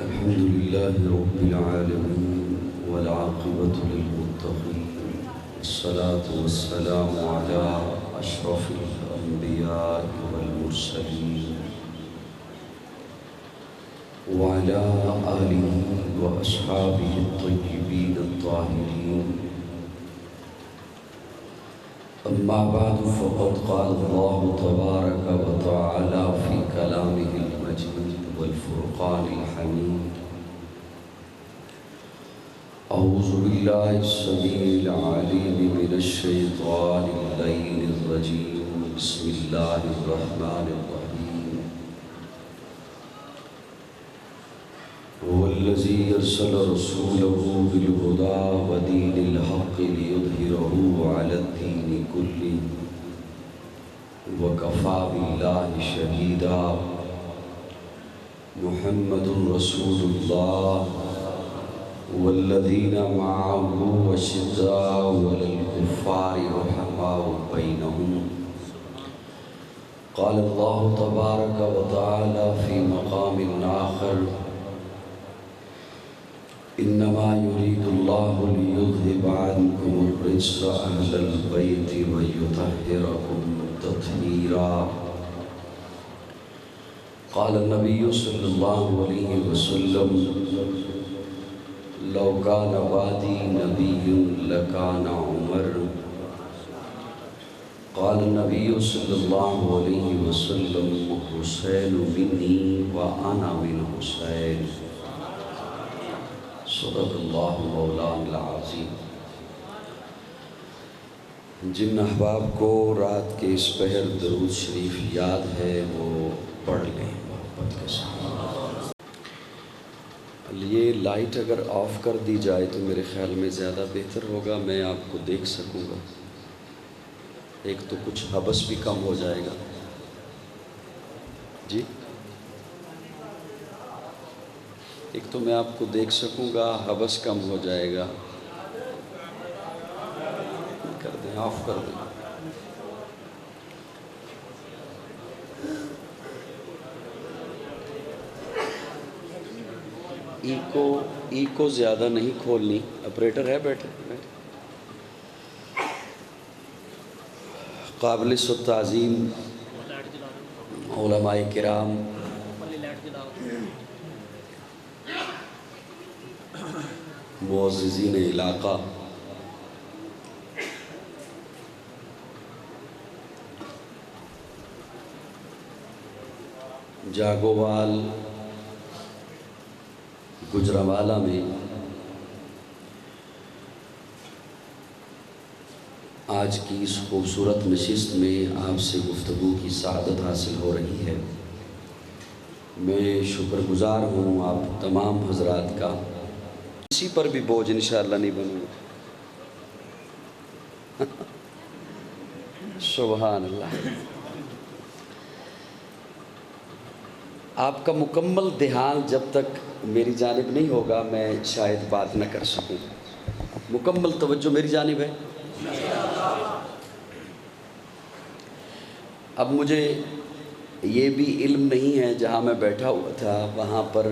الحمد لله رب العالمين والعاقبة للمتقين والصلاة والسلام على أشرف الأنبياء والمرسلين وعلى آله وأصحابه الطيبين الطاهرين. أما بعد فقد قال الله تبارك وتعالى في كلامه المجيد والفرقان الحميد: أعوذ بالله السميع العليم من الشيطان اللعين الرجيم. بسم الله الرحمن الرحيم. هو الذي أرسل رسوله بالهدى ودين الحق ليظهره على الدين كله وكفى بالله شهيدا. محمد رسول الله والذين معه أشداء على الكفار رحماء بينهم. قال الله تبارك وتعالى في مقام آخر: إنما يريد الله ليذهب عنكم الرجس أهل البيت ويطهركم تطهيرا. قال النبي صلى الله عليه وسلم: لو كان بعدي نبي لكان عمر. قال النبي صلى الله عليه وسلم: حسين مني وأنا من حسين. صدق اللہ مولانا العظیم. جن احباب کو رات کے اس پہر درود شریف یاد ہے وہ پڑھ لیں محبت کے ساتھ. یہ لائٹ اگر آف کر دی جائے تو میرے خیال میں زیادہ بہتر ہوگا، میں آپ کو دیکھ سکوں گا. ایک تو کچھ حبس بھی کم ہو جائے گا. جی ایک تو میں آپ کو دیکھ سکوں گا، حبس کم ہو جائے گا. کر دیں، آف کر دیں. ایکو زیادہ نہیں کھولنی. آپریٹر ہے بیٹھے. قابل التعظیم علماء کرام، معززین علاقہ، جاگوال گجرانوالہ میں آج کی اس خوبصورت نشست میں آپ سے گفتگو کی سعادت حاصل ہو رہی ہے. میں شکر گزار ہوں آپ تمام حضرات کا. کسی پر بھی بوجھ انشاءاللہ نہیں بنوں گا. سبحان اللہ. آپ کا مکمل دھیان جب تک میری جانب نہیں ہوگا میں شاید بات نہ کر سکوں. مکمل توجہ میری جانب ہے. اب مجھے یہ بھی علم نہیں ہے، جہاں میں بیٹھا ہوا تھا وہاں پر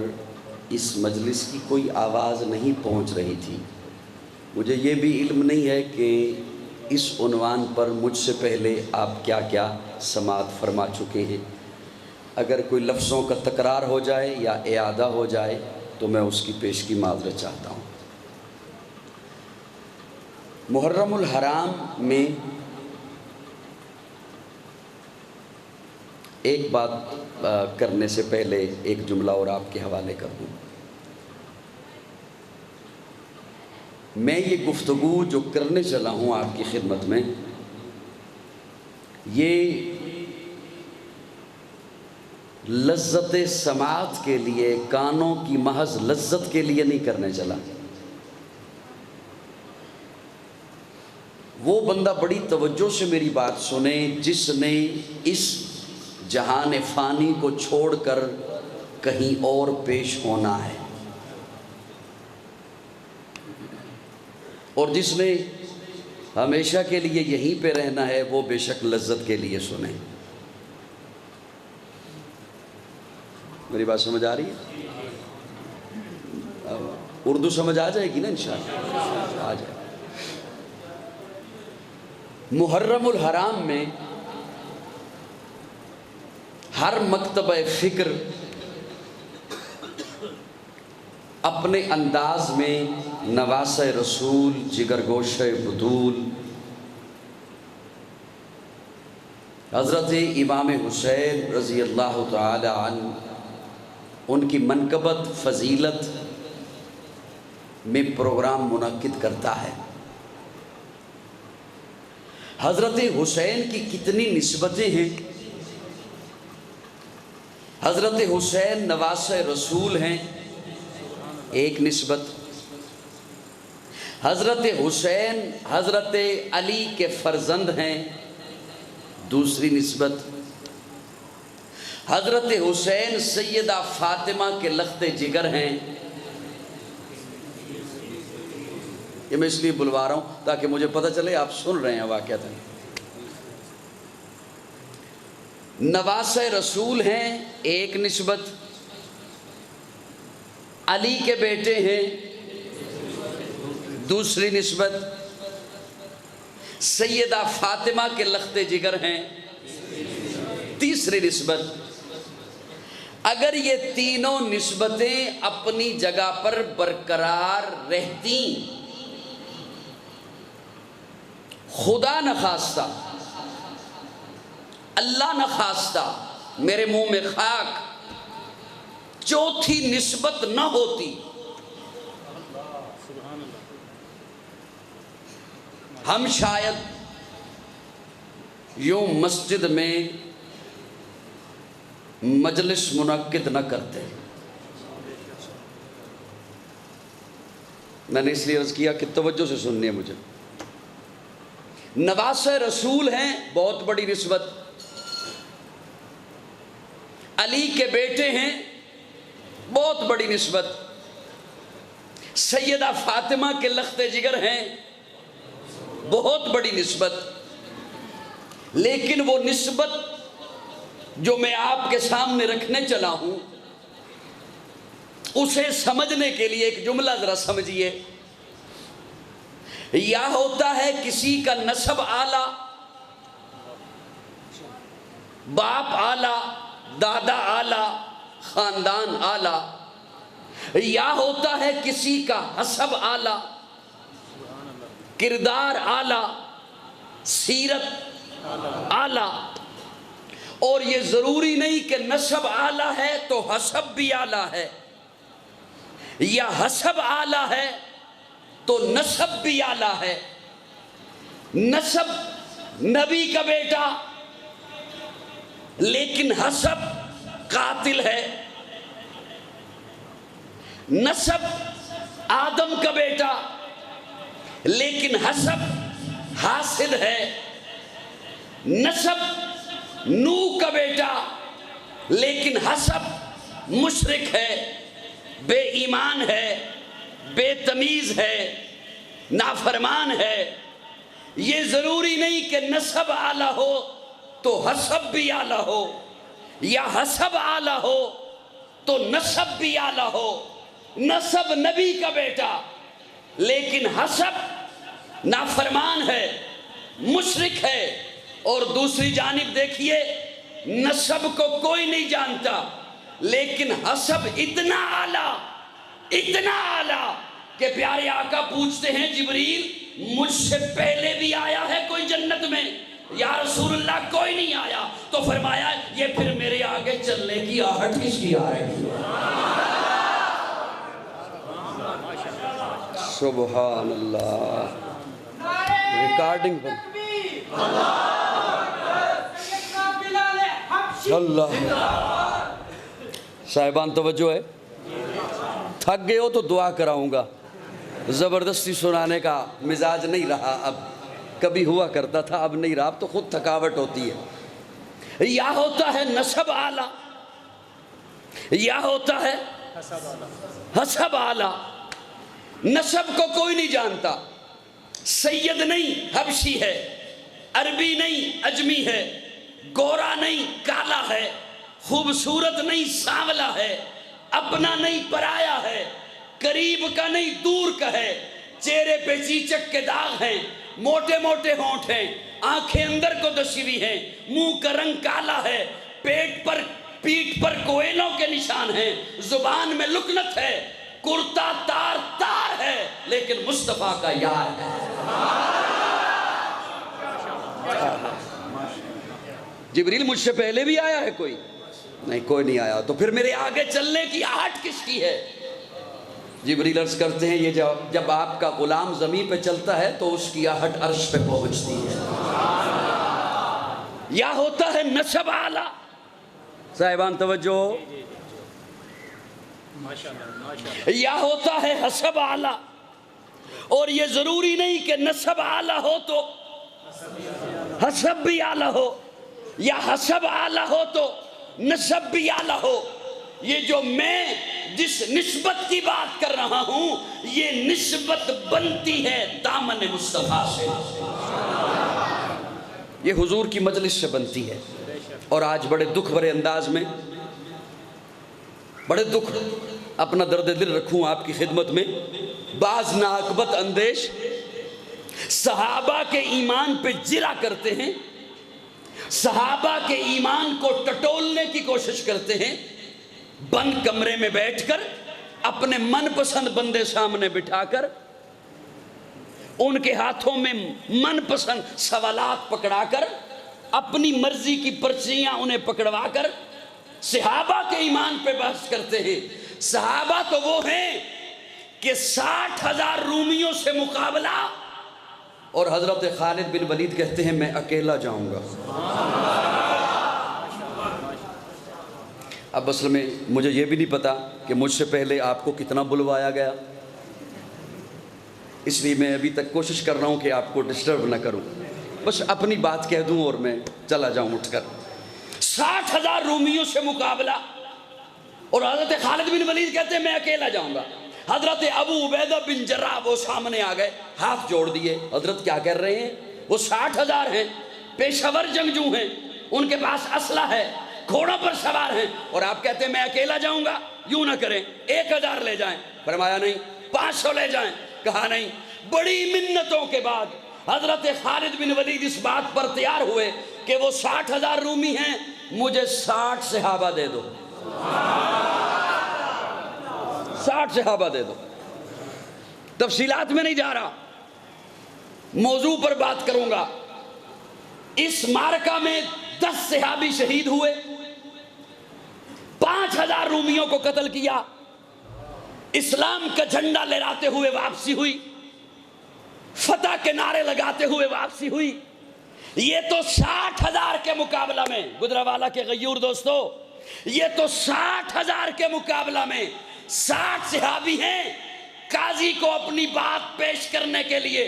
اس مجلس کی کوئی آواز نہیں پہنچ رہی تھی. مجھے یہ بھی علم نہیں ہے کہ اس عنوان پر مجھ سے پہلے آپ کیا کیا سماعت فرما چکے ہیں. اگر کوئی لفظوں کا تکرار ہو جائے یا اعادہ ہو جائے تو میں اس کی پیشگی معذرت چاہتا ہوں. محرم الحرام میں ایک بات کرنے سے پہلے ایک جملہ اور آپ کے حوالے کر دوں. میں یہ گفتگو جو کرنے چلا ہوں آپ کی خدمت میں، یہ لذت سماعت کے لیے، کانوں کی محض لذت کے لیے نہیں کرنے چلا. وہ بندہ بڑی توجہ سے میری بات سنے جس نے اس جہان فانی کو چھوڑ کر کہیں اور پیش ہونا ہے، اور جس نے ہمیشہ کے لیے یہیں پہ رہنا ہے وہ بے شک لذت کے لیے سنیں. میری بات سمجھ آ رہی ہے؟ اردو سمجھ آ جائے گی نا انشاءاللہ؟ آ جائے. محرم الحرام میں ہر مکتبہ فکر اپنے انداز میں نواسہ رسول، جگرگوشہ بطول، حضرت امام حسین رضی اللہ تعالی عنہ، ان کی منقبت، فضیلت میں پروگرام منعقد کرتا ہے. حضرت حسین کی کتنی نسبتیں ہیں. حضرت حسین نواسہ رسول ہیں، ایک نسبت. حضرت حسین حضرت علی کے فرزند ہیں، دوسری نسبت. حضرت حسین سیدہ فاطمہ کے لخت جگر ہیں. یہ میں اس لیے بلوا رہا ہوں تاکہ مجھے پتہ چلے آپ سن رہے ہیں واقعتاً. نواسہ رسول ہیں، ایک نسبت. علی کے بیٹے ہیں، دوسری نسبت. سیدہ فاطمہ کے لخت جگر ہیں، تیسری نسبت. اگر یہ تینوں نسبتیں اپنی جگہ پر برقرار رہتی، خدا نخواستہ، اللہ نخواستہ، میرے منہ میں خاک، چوتھی نسبت نہ ہوتی، ہم شاید یوں مسجد میں مجلس منعقد نہ کرتے. میں نے اس لیے عرض کیا کہ توجہ سے سننی ہے مجھے. نواسہ رسول ہیں، بہت بڑی نسبت. علی کے بیٹے ہیں، بہت بڑی نسبت. سیدہ فاطمہ کے لخت جگر ہیں، بہت بڑی نسبت. لیکن وہ نسبت جو میں آپ کے سامنے رکھنے چلا ہوں، اسے سمجھنے کے لیے ایک جملہ ذرا سمجھیے. یا ہوتا ہے کسی کا نسب اعلیٰ، باپ اعلیٰ، دادا اعلیٰ، خاندان اعلیٰ. یا ہوتا ہے کسی کا حسب اعلیٰ، کردار اعلیٰ، سیرت اعلیٰ. اور یہ ضروری نہیں کہ نسب اعلیٰ ہے تو حسب بھی اعلیٰ ہے، یا حسب اعلیٰ ہے تو نسب بھی اعلیٰ ہے. نسب نبی کا بیٹا لیکن حسب قاتل ہے. نسب آدم کا بیٹا لیکن حسب حاسد ہے. نسب نوح کا بیٹا لیکن حسب مشرک ہے، بے ایمان ہے، بے تمیز ہے، نافرمان ہے. یہ ضروری نہیں کہ نسب اعلیٰ ہو تو حسب بھی اعلیٰ ہو، یا حسب اعلیٰ ہو تو نسب بھی اعلیٰ ہو. نسب نبی کا بیٹا لیکن حسب نافرمان ہے، مشرک ہے. اور دوسری جانب دیکھیے، نسب کو کوئی نہیں جانتا لیکن حسب اتنا اعلیٰ کہ پیارے آقا پوچھتے ہیں جبریل مجھ سے پہلے بھی آیا ہے کوئی جنت میں؟ یا رسول اللہ کوئی نہیں آیا. تو فرمایا یہ پھر میرے آگے چلنے کی آہٹ کس کی آ رہی ہے؟ سبحان اللہ. ریکارڈنگ پر اللہ. صاحبان توجہ ہے. تھک گئے ہو تو دعا کراؤں گا. زبردستی سنانے کا مزاج نہیں رہا، اب کبھی ہوا کرتا تھا، اب نہیں رہا، اب تو خود تھکاوٹ ہوتی ہے. یا ہوتا ہے نسب اعلیٰ، یا ہوتا ہے حسب اعلیٰ. نسب کو کوئی نہیں جانتا. سید نہیں حبشی ہے، عربی نہیں اجمی ہے، گورا نہیں کالا ہے، خوبصورت نہیں سانولا ہے، اپنا نہیں پرایا ہے، قریب کا نہیں دور کا ہے. چہرے پہ چیچک کے داغ ہیں, موٹے موٹے ہونٹ ہیں, آنکھیں اندر کو دسی ہوئی ہیں, منہ کا رنگ کالا ہے, پیٹھ پر کوئلوں کے نشان ہیں, زبان میں لکنت ہے, کرتا تار تار ہے, لیکن مصطفیٰ کا یار ہے. جبریل مجھ سے پہلے بھی آیا ہے کوئی؟ نہیں, کوئی نہیں آیا. تو پھر میرے آگے چلنے کی آہٹ کس کی ہے؟ جبریل عرض کرتے ہیں یہ جب آپ کا غلام زمین پہ چلتا ہے تو اس کی آہٹ عرش پہ پہنچتی ہے. یا ہوتا ہے نسب اعلیٰ. صاحبان توجہ. یا ہوتا ہے حسب اعلیٰ. اور یہ ضروری نہیں کہ نسب اعلیٰ ہو تو حسب بھی اعلیٰ ہو, یا حسب اعلیٰ ہو تو نسب بھی اعلیٰ ہو. یہ جو میں جس نسبت کی بات کر رہا ہوں, یہ نسبت بنتی ہے دامن مصطفیٰ سے, یہ حضور کی مجلس سے بنتی ہے. اور آج بڑے دکھ بھرے انداز میں, بڑے دکھ, اپنا درد دل رکھوں آپ کی خدمت میں, بعض ناقبت اندیش صحابہ کے ایمان پہ جرا کرتے ہیں, صحابہ کے ایمان کو ٹٹولنے کی کوشش کرتے ہیں, بند کمرے میں بیٹھ کر اپنے من پسند بندے سامنے بٹھا کر ان کے ہاتھوں میں من پسند سوالات پکڑا کر اپنی مرضی کی پرچیاں انہیں پکڑوا کر صحابہ کے ایمان پہ بحث کرتے ہیں. صحابہ تو وہ ہیں کہ 60,000 رومیوں سے مقابلہ, اور حضرت خالد بن ولید کہتے ہیں میں اکیلا جاؤں گا. اب اصل میں مجھے یہ بھی نہیں پتا کہ مجھ سے پہلے آپ کو کتنا بلوایا گیا, اس لیے میں ابھی تک کوشش کر رہا ہوں کہ آپ کو ڈسٹرب نہ کروں, بس اپنی بات کہہ دوں اور میں چلا جاؤں اٹھ کر. 60,000 رومیوں سے مقابلہ, اور حضرت خالد بن ولید کہتے ہیں میں اکیلا جاؤں گا. حضرت ابو عبیدہ بن جراح وہ سامنے آ گئے, ہاتھ جوڑ دیے. حضرت کیا کر رہے ہیں؟ وہ 60,000 ہیں, پیشہ ور جنگجو ہیں, ان کے پاس اسلحہ ہے, گھوڑوں پر سوار ہیں, اور آپ کہتے ہیں میں اکیلا جاؤں گا. یوں نہ کریں, 1,000 لے جائیں. فرمایا نہیں. 500 لے جائیں. کہا نہیں. بڑی منتوں کے بعد حضرت خالد بن ولید اس بات پر تیار ہوئے کہ وہ 60,000 رومی ہیں, مجھے 60 صحابہ دے دو, 60 صحابہ دے دو. تفصیلات میں نہیں جا رہا, موضوع پر بات کروں گا. اس معرکہ میں 10 صحابی شہید ہوئے, 5,000 رومیوں کو قتل کیا, اسلام کا جھنڈا لہراتے ہوئے واپسی ہوئی, فتح کے نعرے لگاتے ہوئے واپسی ہوئی. یہ تو 60,000 کے مقابلہ میں, گجرانوالہ کے غیور دوستو, یہ تو 60,000 کے مقابلہ میں 60 صحابی ہیں. قاضی کو اپنی بات پیش کرنے کے لیے,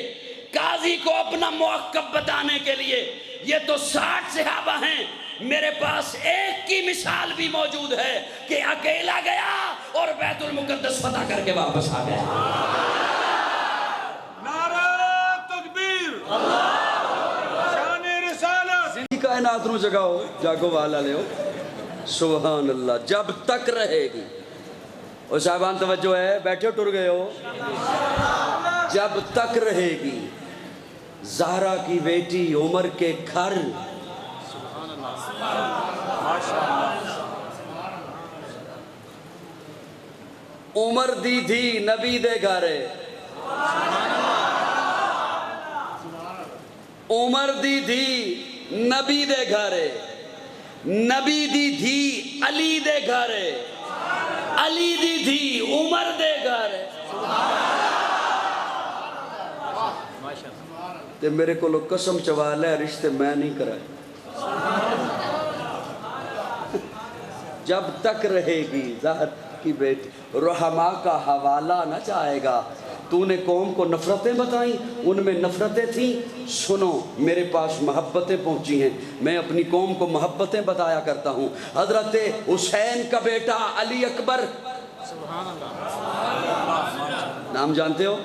قاضی کو اپنا موقف بتانے کے لیے یہ تو 60 صحابہ ہیں. میرے پاس ایک کی مثال بھی موجود ہے کہ اکیلا گیا اور بیت المقدس فتح کر کے واپس آ گیا. نعرہ تکبیر, شان رسالت. کائنات نو جگاؤ, جاگو والا لے ہو. سبحان اللہ. جب تک رہے گی, اور صاحبان توجہ ہے, بیٹھے ٹر گئے ہو. جب تک رہے گی زہرا کی بیٹی عمر کے گھر, عمر دی تھی نبی دے گھرے, عمر دی تھی نبی دے گھرے, نبی دی تھی علی دے گھرے, علی دی تھی عمر دے گھرے. تے میرے کو لوگ قسم چوالے رشتے میں نہیں کرائے. جب تک رہے گی زہر کی بیٹی, رحماء کا حوالہ نہ چاہے گا. تو نے قوم کو نفرتیں بتائیں, ان میں نفرتیں تھیں. سنو, میرے پاس محبتیں پہنچی ہیں, میں اپنی قوم کو محبتیں بتایا کرتا ہوں. حضرت حسین کا بیٹا علی اکبر, نام جانتے ہو؟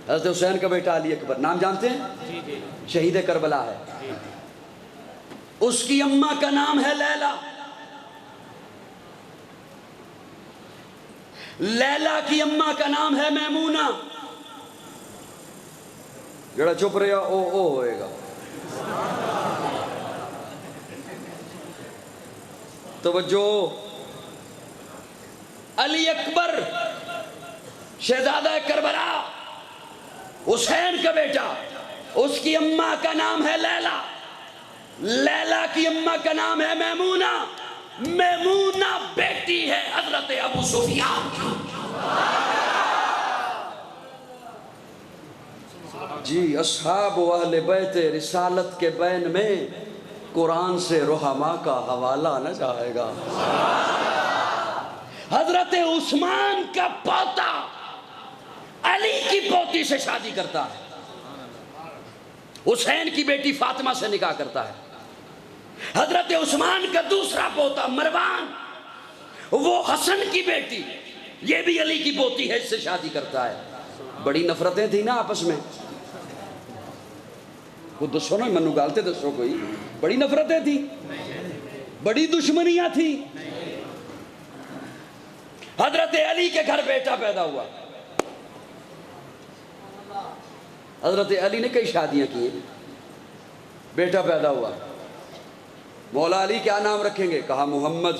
حضرت حسین کا بیٹا علی اکبر، نام جانتے ہیں؟ شہید کربلا ہے۔ اس کی اماں کا نام ہے لیلا۔ لیلا کی اماں کا نام ہے میمونہ۔ جڑا چپ رہا او ہوئے گا۔ توجہ، علی اکبر شہزادہ کربلا، حسین کا بیٹا، اس کی اماں کا نام ہے لیلا، لیلا کی اماں کا نام ہے میمونہ، میمونہ بیٹی ہے حضرت ابو سفیان کی۔ جی اصحاب و اہل بیت رسالت کے بین میں قرآن سے رحماء کا حوالہ نہ جائے گا۔ حضرت عثمان کا پوتا علی کی پوتی سے شادی کرتا ہے، حسین کی بیٹی فاطمہ سے نکاح کرتا ہے۔ حضرت عثمان کا دوسرا پوتا مروان، وہ حسن کی بیٹی، یہ بھی علی کی پوتی ہے، اس سے شادی کرتا ہے۔ بڑی نفرتیں تھیں نا آپس میں، وہ دسو نا، منو گالتے دسو کوئی، بڑی نفرتیں تھیں، بڑی دشمنیاں تھیں۔ حضرت علی کے گھر بیٹا پیدا ہوا۔ حضرت علی نے کئی شادیاں کی، بیٹا پیدا ہوا۔ مولا علی کیا نام رکھیں گے؟ کہا محمد۔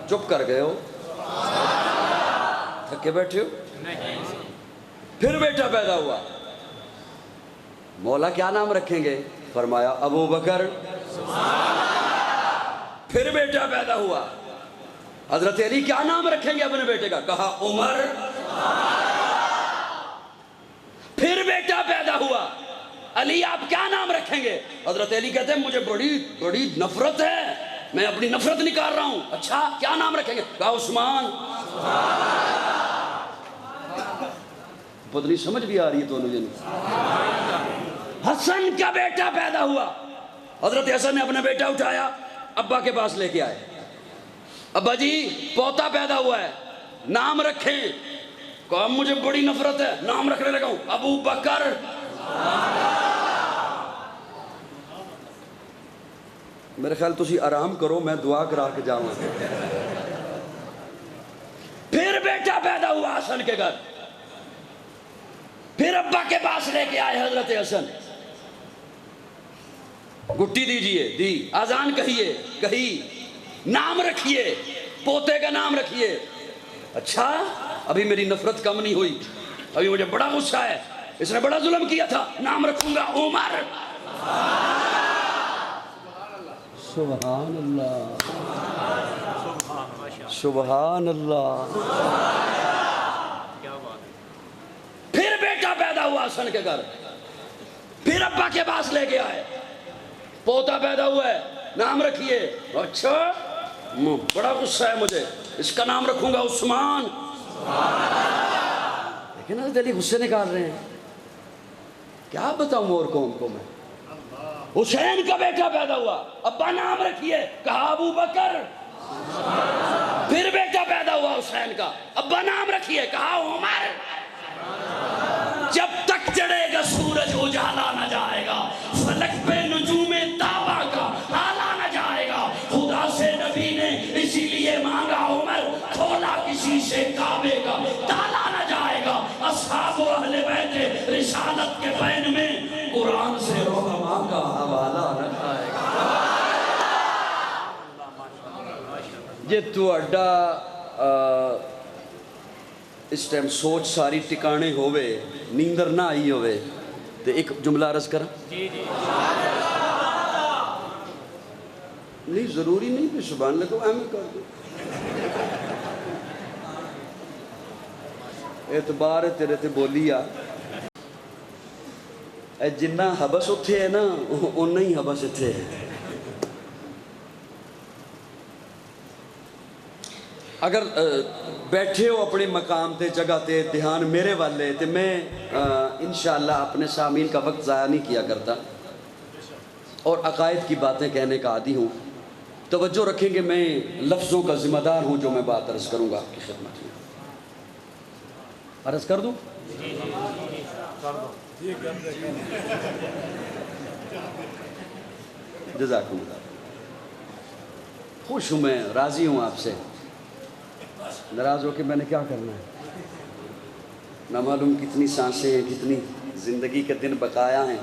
چپ کر گئے ہو، تھکے بیٹھے ہو؟ پھر بیٹا پیدا ہوا، مولا کیا نام رکھیں گے؟ فرمایا ابو بکر۔ پھر بیٹا پیدا ہوا، حضرت علی کیا نام رکھیں گے اپنے بیٹے کا؟ کہا عمر۔ پھر بیٹا پیدا ہوا، علی آپ کیا نام رکھیں گے؟ حضرت علی کہتے ہیں مجھے بڑی نفرت ہے، میں اپنی نفرت نکال رہا ہوں۔ اچھا کیا نام رکھیں گے؟ کہا عثمان۔ پتہ نہیں سمجھ بھی آ رہی ہے دونوں جن۔ حسن کا بیٹا پیدا ہوا، حضرت حسن نے اپنا بیٹا اٹھایا، ابا کے پاس لے کے آئے۔ ابا جی پوتا پیدا ہوا ہے، نام رکھیں۔ کہا مجھے بڑی نفرت ہے، نام رکھنے لگا ہوں ابو بکر۔ میرے خیال تسی آرام کرو، میں دعا کرا کے جاؤں۔ پھر بیٹا پیدا ہوا حسن کے گھر، پھر ابا کے پاس لے کے آئے حضرت حسن۔ گٹی دیجئے، دی، آذان کہیے، کہی، نام رکھیے، پوتے کا نام رکھیے۔ اچھا ابھی میری نفرت کم نہیں ہوئی، ابھی مجھے بڑا غصہ ہے، اس نے بڑا ظلم کیا تھا، نام رکھوں گا عمر۔ سبحان اللہ، سبحان اللہ۔ پھر بیٹا پیدا ہوا حسن کے گھر، پھر ابا کے پاس لے کے آئے، پوتا پیدا ہوا ہے، نام رکھیے۔ اچھا بڑا غصہ ہے مجھے، اس کا نام رکھوں گا عثمان۔ لیکن حضرت علی غصے نکال رہے ہیں، کیا بتاؤں اور قوم کو میں۔ حسین کا بیٹا پیدا ہوا، ابا نام رکھیے، کہا ابو بکر۔ پھر بیٹا پیدا ہوا حسین کا، ابا نام رکھیے، کہا عمر۔ جب تک چڑھے گا سورج اجالا نہ جائے گا، فلک پہ نجوم تابا کا آلہ نہ جائے گا، خدا سے نبی نے اسی لیے مانگا عمر، کھولا کسی سے کعبے کا تالا نہ جائے گا۔ اصحاب و اہل بیت رسالت کے بین میں قرآن سے رحماء کا حوالہ نہ جائے گا۔ یہ تو اڈا اس ٹائم سوچ ساری ٹکانے ہوئے، نیندر نہ آئی ہوئے، تو ایک جملہ عرض کرا۔ نہیں ضروری نہیں کہ سبحان اللہ کو اہم کر دو، اعتبار ہے تیرے تے بولیا۔ اے جنہ حبس اتھے ہے نا، انہ ہی حبس اتھے ہے۔ اگر بیٹھے ہو اپنے مقام تے جگہ تے دھیان میرے والے تے میں انشاءاللہ اپنے سامعین کا وقت ضائع نہیں کیا کرتا اور عقائد کی باتیں کہنے کا عادی ہوں۔ توجہ رکھیں گے، میں لفظوں کا ذمہ دار ہوں جو میں بات عرض کروں گا آپ کی خدمت میں۔ عرض کر دوں؟ جزاکم اللہ، خوش ہوں میں، راضی ہوں آپ سے، ناراض ہو کہ میں نے کیا کرنا ہے؟ نہ معلوم کتنی سانسیں ہیں، کتنی زندگی کے دن بقایا ہیں۔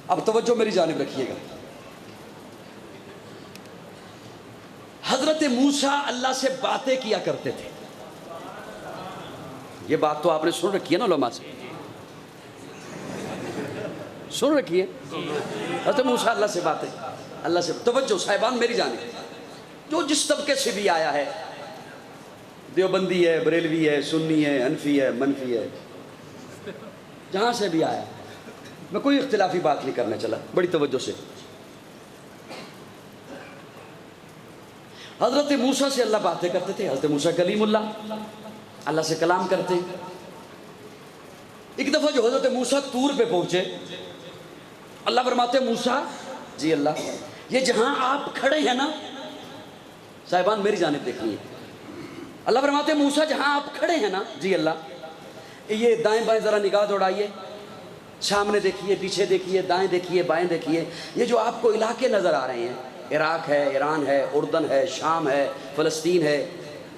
اب توجہ میری جانب رکھیے گا۔ حضرت موسیٰ اللہ سے باتیں کیا کرتے تھے، یہ بات تو آپ نے سن رکھی ہے نا علماء سے، سن رکھی ہے؟ حضرت موسیٰ اللہ سے باتیں، اللہ سے توجہ صاحبان میری جانب، جو جس طبقے سے بھی آیا ہے، دیوبندی ہے، بریلوی ہے، سنی ہے، حنفی ہے، منفی ہے، جہاں سے بھی آیا، میں کوئی اختلافی بات نہیں کرنے چلا، بڑی توجہ سے۔ حضرت موسیٰ سے اللہ باتیں کرتے تھے، حضرت موسیٰ کلیم اللہ، اللہ سے کلام کرتے۔ ایک دفعہ جو حضرت موسیٰ طور پہ پہنچے، اللہ فرماتے موسیٰ، جی اللہ، یہ جہاں آپ کھڑے ہیں نا، صاحبان میری جانب دیکھیے، اللہ فرماتے موسیٰ جہاں آپ کھڑے ہیں نا، جی اللہ، یہ دائیں بائیں ذرا نگاہ دوڑائیے، سامنے دیکھیے، پیچھے دیکھیے، دائیں دیکھیے، بائیں دیکھیے، یہ جو آپ کو علاقے نظر آ رہے ہیں، عراق ہے، ایران ہے، اردن ہے، شام ہے، فلسطین ہے،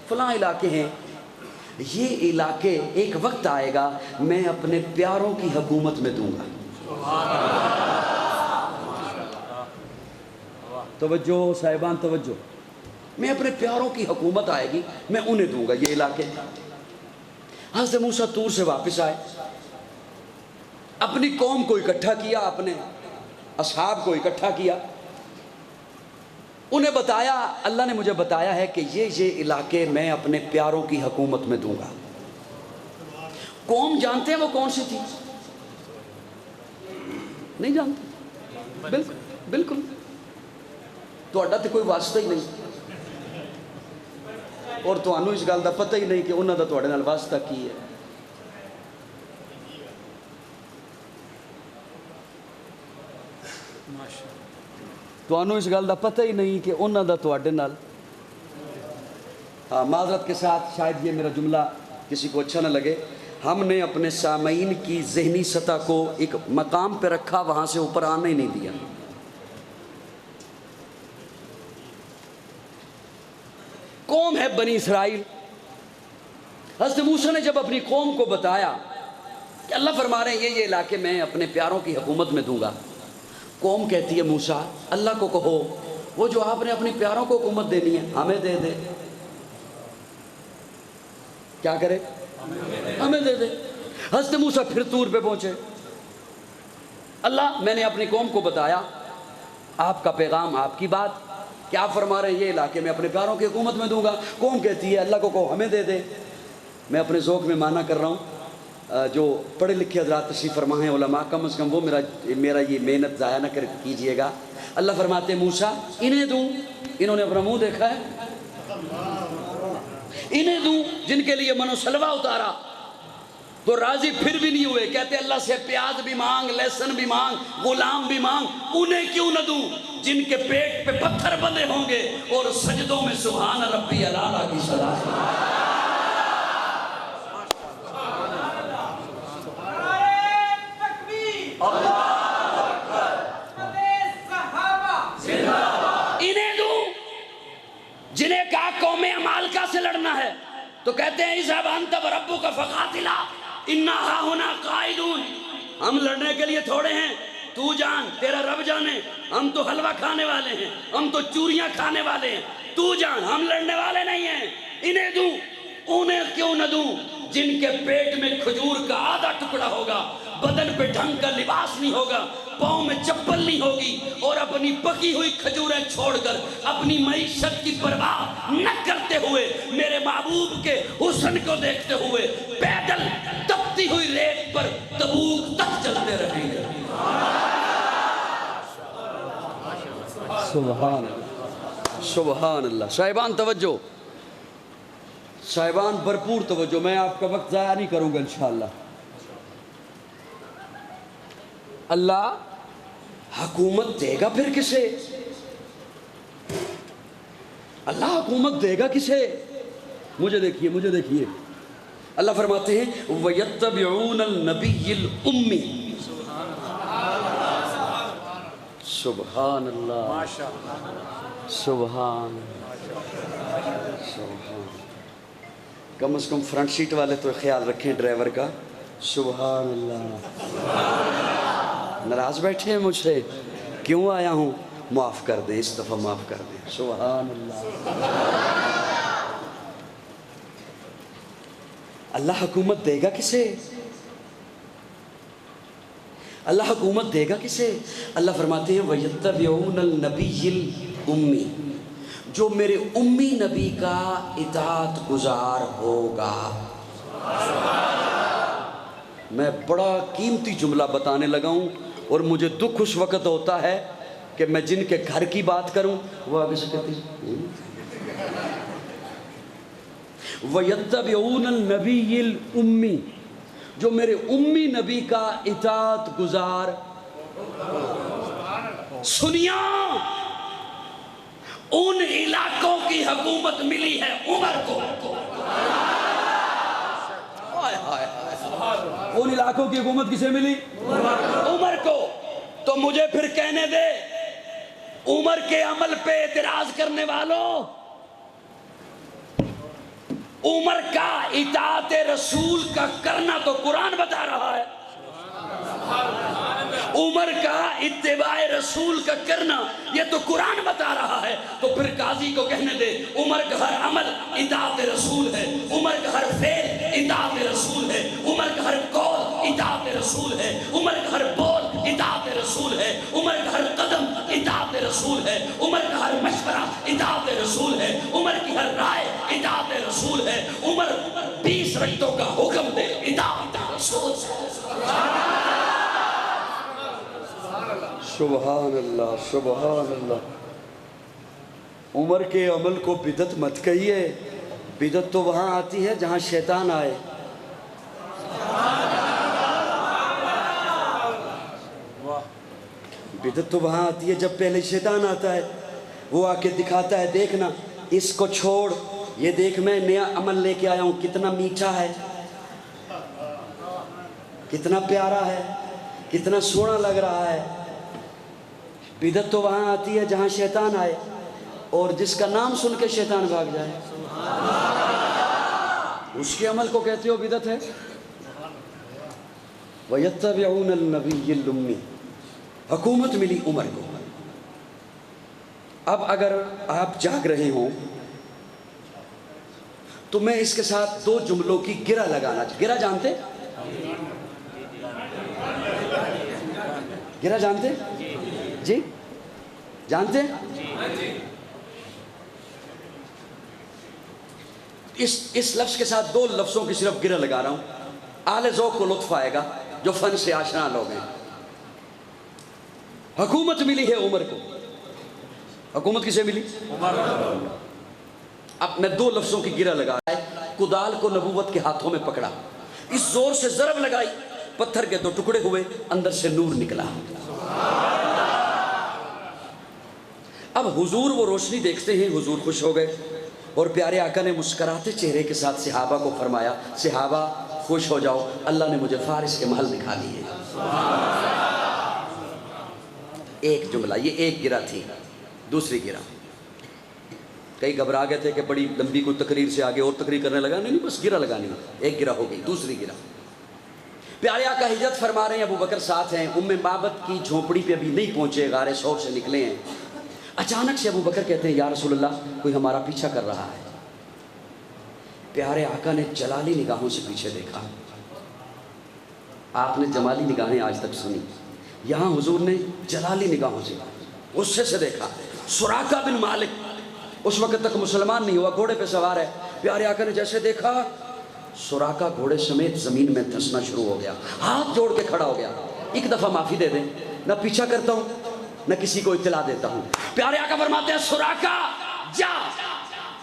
فلاں علاقے ہیں، یہ علاقے ایک وقت آئے گا میں اپنے پیاروں کی حکومت میں دوں گا۔ توجہ صاحبان توجہ، میں اپنے پیاروں کی حکومت آئے گی، میں انہیں دوں گا یہ علاقے۔ حضرت موسیٰ طور سے واپس آئے، اپنی قوم کو اکٹھا کیا، اپنے اصحاب کو اکٹھا کیا، انہیں بتایا، اللہ نے مجھے بتایا ہے کہ یہ علاقے میں اپنے پیاروں کی حکومت میں دوں گا۔ قوم جانتے ہیں وہ کون سی تھی؟ نہیں جانتے، بالکل بالکل، تہاڈا تو کوئی واسطہ ہی نہیں، اور تہانوں اس گل دا پتہ ہی نہیں کہ انہاں دا تہاڈے نال واسطہ کی ہے۔ تہانوں اس گل دا پتہ ہی نہیں کہ انہاں دا تہاڈے نال۔ ہاں، معذرت کے ساتھ شاید یہ میرا جملہ کسی کو اچھا نہ لگے، ہم نے اپنے سامعین کی ذہنی سطح کو ایک مقام پہ رکھا، وہاں سے اوپر آنے ہی نہیں دیا۔ قوم ہے بنی اسرائیل، حضرت موسیٰ نے جب اپنی قوم کو بتایا کہ اللہ فرما رہے ہیں یہ علاقے میں اپنے پیاروں کی حکومت میں دوں گا، قوم کہتی ہے موسیٰ اللہ کو کہو وہ جو آپ نے اپنی پیاروں کو حکومت دینی ہے ہمیں دے دے۔ کیا کرے؟ ہمیں دے دے۔ حضرت موسیٰ پھر طور پہ پہنچے، اللہ میں نے اپنی قوم کو بتایا آپ کا پیغام، آپ کی بات کہ آپ فرما رہے ہیں یہ علاقے میں اپنے پیاروں کی حکومت میں دوں گا۔ قوم کہتی ہے اللہ کو کہو ہمیں دے دے۔ میں اپنے ذوق میں معنی کر رہا ہوں، جو پڑھے لکھے حضرات تشریف فرما ہیں علماء، کم از کم وہ میرا یہ محنت ضائع نہ کیجئے گا۔ اللہ فرماتے موسیٰ انہیں دوں، انہوں نے اپنا منہ دیکھا ہے، انہیں دوں جن کے لیے منو سلوہ اتارا، تو راضی پھر بھی نہیں ہوئے، کہتے اللہ سے پیاز بھی مانگ، لہسن بھی مانگ، غلام بھی مانگ، انہیں کیوں نہ دوں جن کے پیٹ پہ پتھر بندے ہوں گے اور سجدوں میں سبحان ربی الاعلیٰ کی صدا۔ انہیں دوں جنہیں کہا قوم عمالقہ سے لڑنا ہے تو کہتے ہیں اذهب انت وربک فقاتلا انا ہاہنا قاعدون، ہم لڑنے کے لیے تھوڑے ہیں، تو جان، تیرا رب جانے، ہم تو حلوہ کھانے والے ہیں، ہم تو چوریاں کھانے والے ہیں، تو جان، ہم لڑنے والے نہیں ہیں۔ انہیں دوں، انہیں کیوں نہ دوں جن کے پیٹ میں کھجور کا آدھا ٹکڑا ہوگا، بدن پہ ڈھنگ کا لباس نہیں ہوگا، پاؤں میں چپل نہیں ہوگی، اور اپنی پکی ہوئی کھجوریں چھوڑ کر اپنی معیشت کی پرواہ نہ کرتے ہوئے میرے محبوب کے حسن کو دیکھتے ہوئے پیدل تپتی ہوئی ریت پر تبوک تک چلتے رہیں گے۔ سبحان اللہ، سبحان اللہ۔ صاحبان توجہ، صاحبان بھرپور توجہ، میں آپ کا وقت ضائع نہیں کروں گا انشاءاللہ۔ اللہ حکومت دے گا پھر کسے؟ اللہ حکومت دے گا کسے؟ مجھے دیکھیے، مجھے دیکھیے، اللہ فرماتے ہیں وَيَتَّبِعُونَ النَّبِيِّ الْأُمِّي. سبحان اللہ، سبحان، سبحان. کم از کم فرنٹ سیٹ والے تو خیال رکھیں ڈرائیور کا. سبحان اللہ. ناراض بیٹھے ہیں مجھ سے، کیوں آیا ہوں؟ معاف کر دیں، اس دفعہ معاف کر دیں. سبحان اللہ. اللہ حکومت دے گا کسے؟ اللہ حکومت دے گا کسے؟ اللہ فرماتے ہیں وَيَتَّبِعُونَ النَّبِيِّ الْأُمِّي، جو میرے امی نبی کا اطاعت گزار ہوگا. میں بڑا قیمتی جملہ بتانے لگا ہوں، اور مجھے دکھ اس وقت ہوتا ہے کہ میں جن کے گھر کی بات کروں وہ آگے سے کہتی وَيَتَّبِعُونَ النَّبِيِّ الْأُمِّي، جو میرے امی نبی کا اطاعت گزار. سنیا، ان علاقوں کی حکومت ملی ہے عمر کو. ان علاقوں کی حکومت کسے ملی؟ عمر کو. تو مجھے پھر کہنے دے عمر کے عمل پہ اعتراض کرنے والوں، عمر کا اطاعت رسول کا کرنا تو قرآن بتا رہا ہے. عمر کا اتباع رسول کا کرنا یہ تو قرآن بتا رہا ہے. تو پھر قاضی کو کہنے دے عمر کا ہر عمل اطاعت رسول ہے، عمر کا ہر فعل اطاعت رسول ہے، عمر کا ہر قول اطاعت رسول ہے، عمر کا ہر بول اطاعت رسول ہے، عمر کا ہر قدم اطاعت رسول ہے، عمر کا ہر مشورہ اطاعت رسول ہے، عمر کی ہر رائے اطاعت رسول ہے. عمر 20 رکعتوں کا حکم دے اطاعت رسول. سبحان اللہ، سبحان اللہ. عمر کے عمل کو بدعت مت کہیے. بدعت تو وہاں آتی ہے جہاں شیطان آئے. بدعت تو وہاں آتی ہے جب پہلے شیطان آتا ہے، وہ آ کے دکھاتا ہے دیکھنا اس کو چھوڑ، یہ دیکھ میں نیا عمل لے کے آیا ہوں، کتنا میٹھا ہے، کتنا پیارا ہے، کتنا سونا لگ رہا ہے. بدعت تو وہاں آتی ہے جہاں شیطان آئے، اور جس کا نام سن کے شیطان بھاگ جائے اس کے عمل کو کہتے ہو بدعت ہے. وَيَتَّبِعُونَ النَّبِيِّ الْأُمِّي، حکومت ملی عمر کو. اب اگر آپ جاگ رہے ہوں تو میں اس کے ساتھ 2 جملوں کی گرہ لگانا چاہتا. گرہ جانتے؟ گرہ جانتے؟ جی جانتے؟ اس لفظ کے ساتھ 2 لفظوں کی صرف گرہ لگا رہا ہوں. اہل ذوق کو لطف آئے گا جو فن سے آشنا لوگ ہیں. حکومت ملی ہے عمر کو. حکومت کسے ملی؟ اب میں 2 لفظوں کی گرہ لگا ہے. کدال کو نبوت کے ہاتھوں میں پکڑا، اس زور سے ضرب لگائی، پتھر کے 2 ٹکڑے ہوئے، اندر سے نور نکلا. اب حضور وہ روشنی دیکھتے ہیں، حضور خوش ہو گئے، اور پیارے آقا نے مسکراتے چہرے کے ساتھ صحابہ کو فرمایا صحابہ خوش ہو جاؤ، اللہ نے مجھے فارس کے محل دکھا دیے. ایک جملہ، یہ ایک گرہ تھی. دوسری گرہ، کئی گھبرا گئے تھے کہ بڑی لمبی کوئی تقریر سے آگے اور تقریر کرنے لگا. نہیں بس گرہ لگانی. ایک گرہ ہو گئی. دوسری گرہ، پیارے آقا ہجرت فرما رہے ہیں، ابو بکر ساتھ ہیں، ام معبد کی جھونپڑی پہ ابھی نہیں پہنچے، غار ثور سے نکلے ہیں. اچانک سے ابو بکر کہتے ہیں یا رسول اللہ کوئی ہمارا پیچھا کر رہا ہے. پیارے آقا نے جلالی نگاہوں سے پیچھے دیکھا. آپ نے جمالی نگاہیں آج تک سنی، یہاں حضور نے جلالی نگاہوں سے غصے سے دیکھا. سراقہ بن مالک اس وقت تک مسلمان نہیں ہوا، گھوڑے پہ سوار ہے. پیارے آقا نے جیسے دیکھا، سراقہ گھوڑے سمیت زمین میں دھنسنا شروع ہو گیا، ہاتھ جوڑ کے کھڑا ہو گیا. ایک دفعہ معافی دے دیں، نہ پیچھا کرتا ہوں نہ کسی کو اطلاع دیتا ہوں. پیارے آقا فرماتے ہیں سراقہ جا،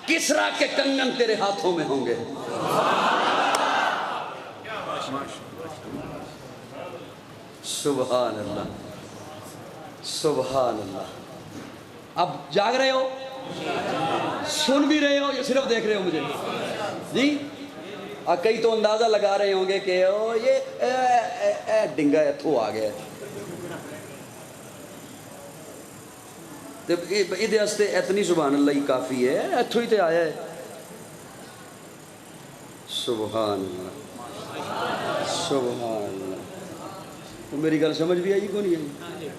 کسرا کے کنگن تیرے ہاتھوں میں ہوں گے. سبحان اللہ، سبحان اللہ. اب جاگ رہے ہو، سن بھی رہے ہو یا صرف دیکھ رہے ہو مجھے؟ جی کئی تو اندازہ لگا رہے ہوں گے کہ یہ ڈنگا اتھو آ گیا یہ ہستے اتنی سبحان اللہ ہی کافی ہے اتھو ہی تے آیا ہے سبحان اللہ سبحان اللہ تو میری گل سمجھ بھی آئی کو نہیں آئی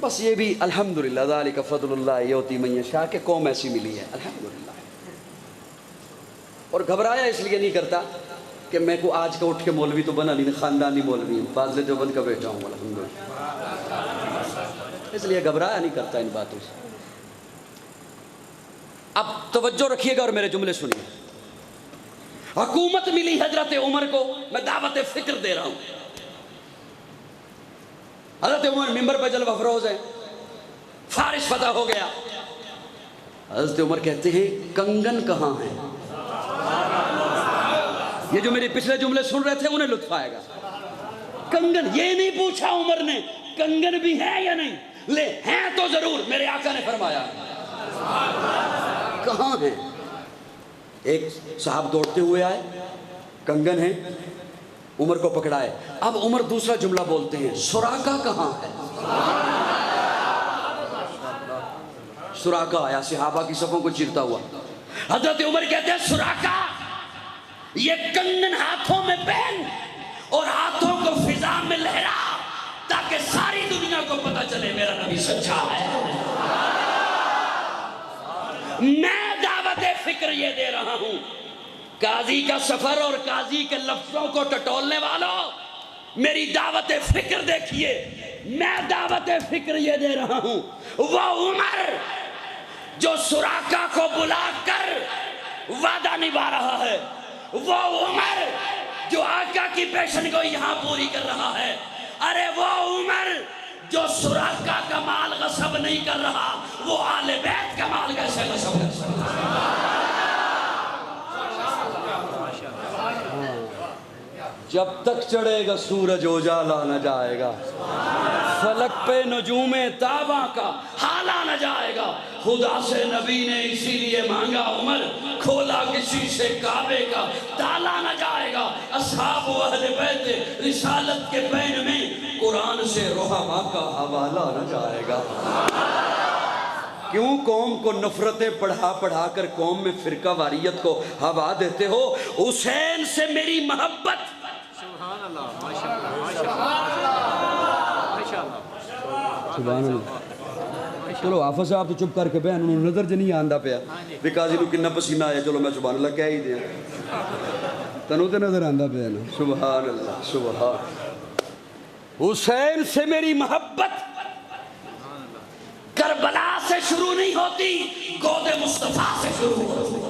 بس یہ بھی الحمدللہ ذالک فضل اللہ یؤتی من یشاء کہ قوم ایسی ملی ہے الحمدللہ اور گھبرایا اس لیے نہیں کرتا کہ میں کو آج کا اٹھ کے مولوی تو بنا نہیں خاندانی مولوی ہوں فاضل دیوبند کا بیٹا ہوں الحمدللہ اس لیے گھبرایا نہیں کرتا ان باتوں سے اب توجہ رکھیے گا اور میرے جملے سنیے حکومت ملی حضرت عمر کو میں دعوت فکر دے رہا ہوں حضرت عمر ممبر پہ جلوہ افروز ہیں فارس فتح ہو گیا حضرت عمر کہتے ہیں کنگن کہاں ہے یہ جو میرے پچھلے جملے سن رہے تھے انہیں لطف آئے گا کنگن یہ نہیں پوچھا عمر نے کنگن بھی ہے یا نہیں لے ہیں تو ضرور میرے آقا نے فرمایا کہاں ہیں ایک صاحب دوڑتے ہوئے آئے کنگن ہیں عمر کو پکڑائے اب عمر دوسرا جملہ بولتے ہیں سراقہ کہاں ہے سراقہ آیا صحابہ کی صفوں کو چیرتا ہوا حضرت عمر کہتے ہیں سراقہ یہ کنگن ہاتھوں میں پہن اور ہاتھوں کو فضا میں لہرا تاکہ ساری دنیا کو پتہ چلے میرا نبی سچا ہے میں دعوت فکر یہ دے رہا ہوں قاضی کا سفر اور قاضی کے لفظوں کو ٹٹولنے والوں میری دعوت فکر دیکھیے میں دعوت فکر یہ دے رہا ہوں وہ عمر جو سراقہ کو بلا کر وعدہ نبھا رہا ہے وہ عمر جو آقا کی پیشن کو یہاں پوری کر رہا ہے ارے وہ عمر جو سراقہ کا مال غصب نہیں کر رہا وہ آل بیت کا مال کیسے غصب کر سکتا جب تک چڑھے گا سورج اجالا نہ جائے گا فلک پہ نجوم تاباں کا حالا نہ جائے گا خدا سے نبی نے اسی لیے مانگا عمر کھولا کسی سے کعبے کا تالا نہ جائے گا اصحاب و اہل بیت رسالت کے بین میں قرآن سے رحماء کا حوالہ نہ جائے گا کیوں قوم کو نفرتیں پڑھا پڑھا کر قوم میں فرقہ واریت کو ہوا دیتے ہو حسین سے میری محبت سبحان اللہ ماشاءاللہ سبحان اللہ چلو حافظ صاحب تو چپ کر کے بہن انہوں نظر جنہیں آندہ پیا بھی قاضی نو کنہ پسینہ آیا چلو میں سبحان اللہ کہہ ہی دیا تنو تے نظر آندہ پیا نا سبحان اللہ سبحان حسین سے میری محبت کربلا سے شروع نہیں ہوتی گود مصطفیٰ سے شروع ہوتی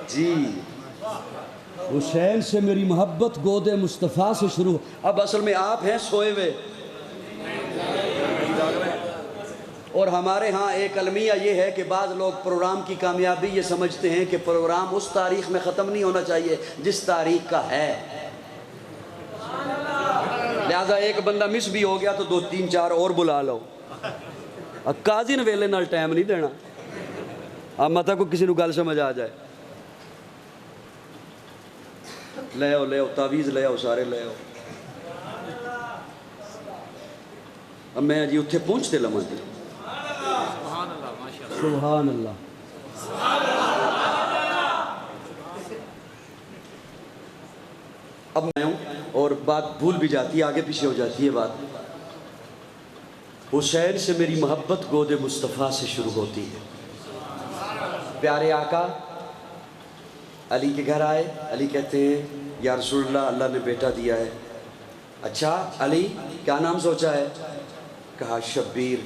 جی حسین سے میری محبت گود مصطفیٰ سے شروع اب اصل میں آپ ہیں سوئے ہوئے اور ہمارے ہاں ایک المیہ یہ ہے کہ بعض لوگ پروگرام کی کامیابی یہ سمجھتے ہیں کہ پروگرام اس تاریخ میں ختم نہیں ہونا چاہیے جس تاریخ کا ہے لہذا ایک بندہ مس بھی ہو گیا تو 2 3 4 اور بلا لو قاضی نے ویلے نال ٹائم نہیں دینا اب مت کو کسی نو گل سمجھ آ جائے لے آؤ تعویذ لے آؤ سارے لے آؤ اب میں جی اتھے پہنچتے لمحہ جی سبحان اللہ اب میں ہوں اور بات بھول بھی جاتی ہے آگے پیچھے ہو جاتی ہے بات حسین سے میری محبت گود مصطفیٰ سے شروع ہوتی ہے پیارے آقا علی کے گھر آئے علی کہتے ہیں یا رسول اللہ اللہ نے بیٹا دیا ہے اچھا علی کیا نام سوچا ہے کہا شبیر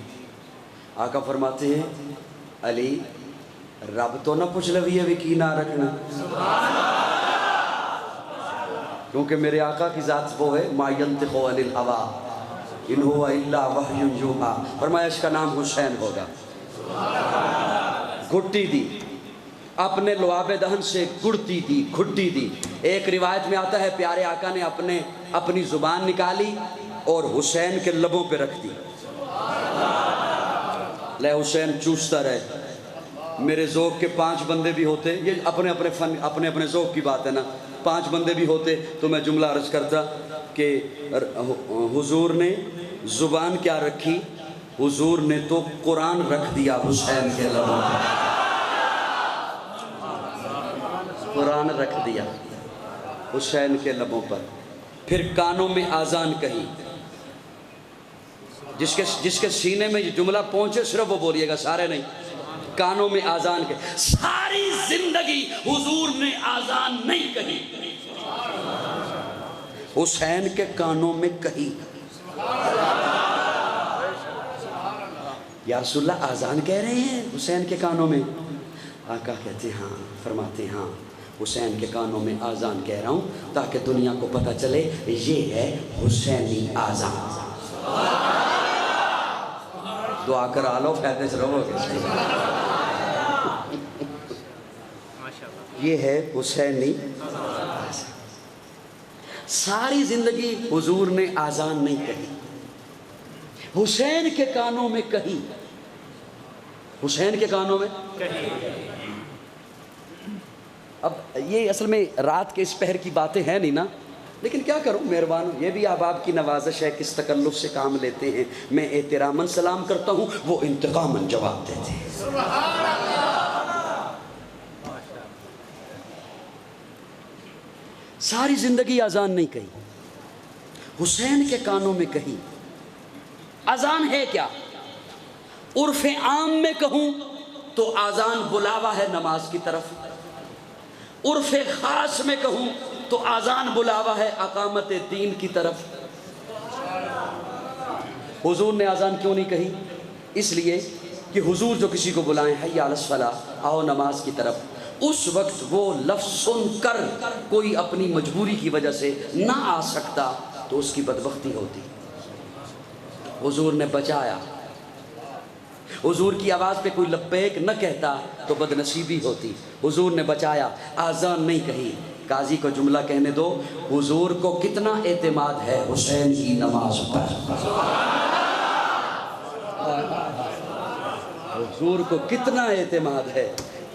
آقا فرماتے ہیں علی رب تو نہ پوچھ لوی ہے کی نہ رکھنا کیونکہ میرے آقا کی ذات وہ ہے ما ینطق عن الہوی ان ہوا الا وحی یوحی فرمایا اس کا نام حسین ہوگا گھٹی دی اپنے لعاب دہن سے گڑتی دی گھٹی دی ایک روایت میں آتا ہے پیارے آقا نے اپنی زبان نکالی اور حسین کے لبوں پہ رکھ دی لے حسین چوستا رہے میرے ذوق کے 5 بندے بھی ہوتے، یہ اپنے اپنے فن اپنے اپنے ذوق کی بات ہے نا، 5 بندے بھی ہوتے تو میں جملہ عرض کرتا کہ حضور نے زبان کیا رکھی؟ حضور نے تو قرآن رکھ دیا حسین کے لبوں پر، قرآن رکھ دیا حسین کے لبوں پر۔ پھر کانوں میں آذان کہی، جس کے سینے میں یہ جملہ پہنچے صرف وہ بولیے گا، سارے نہیں۔ کانوں میں آذان کہی، ساری زندگی حضور نے آذان نہیں کہی، حسین کے کانوں میں کہی۔ یا رسول اللہ آذان کہہ رہے ہیں حسین کے کانوں میں؟ آقا کہتے ہاں، فرماتے ہاں حسین کے کانوں میں آذان کہہ رہا ہوں تاکہ دنیا کو پتہ چلے یہ ہے حسینی آذان۔ دعا کرا لو، فائدے سے رہو گے۔ یہ ہے حسینی آذان۔ ساری زندگی حضور نے آذان نہیں کہی، حسین کے کانوں میں کہی، حسین کے کانوں میں کہی۔ اب یہ اصل میں رات کے اس پہر کی باتیں ہیں نہیں نا، لیکن کیا کروں مہربان، یہ بھی احباب کی نوازش ہے، کس تکلف سے کام لیتے ہیں۔ میں احتراماً سلام کرتا ہوں، وہ انتقاماً جواب دیتے ہیں۔ ساری زندگی اذان نہیں کہی، حسین کے کانوں میں کہی۔ اذان ہے کیا؟ عرف عام میں کہوں تو اذان بلاوا ہے نماز کی طرف، عرف خاص میں کہوں تو اذان بلاوا ہے اقامت دین کی طرف۔ حضور نے اذان کیوں نہیں کہی؟ اس لیے کہ حضور جو کسی کو بلائیں حی علی الصلاۃ، آؤ نماز کی طرف، اس وقت وہ لفظ سن کر کوئی اپنی مجبوری کی وجہ سے نہ آ سکتا تو اس کی بدبختی ہوتی۔ حضور نے بچایا، حضور کی آواز پہ کوئی لبیک نہ کہتا تو بدنصیبی ہوتی۔ حضور نے بچایا، آذان نہیں کہی۔ قاضی کو جملہ کہنے دو، حضور کو کتنا اعتماد ہے حسین کی نماز پر، حضور کو کتنا اعتماد ہے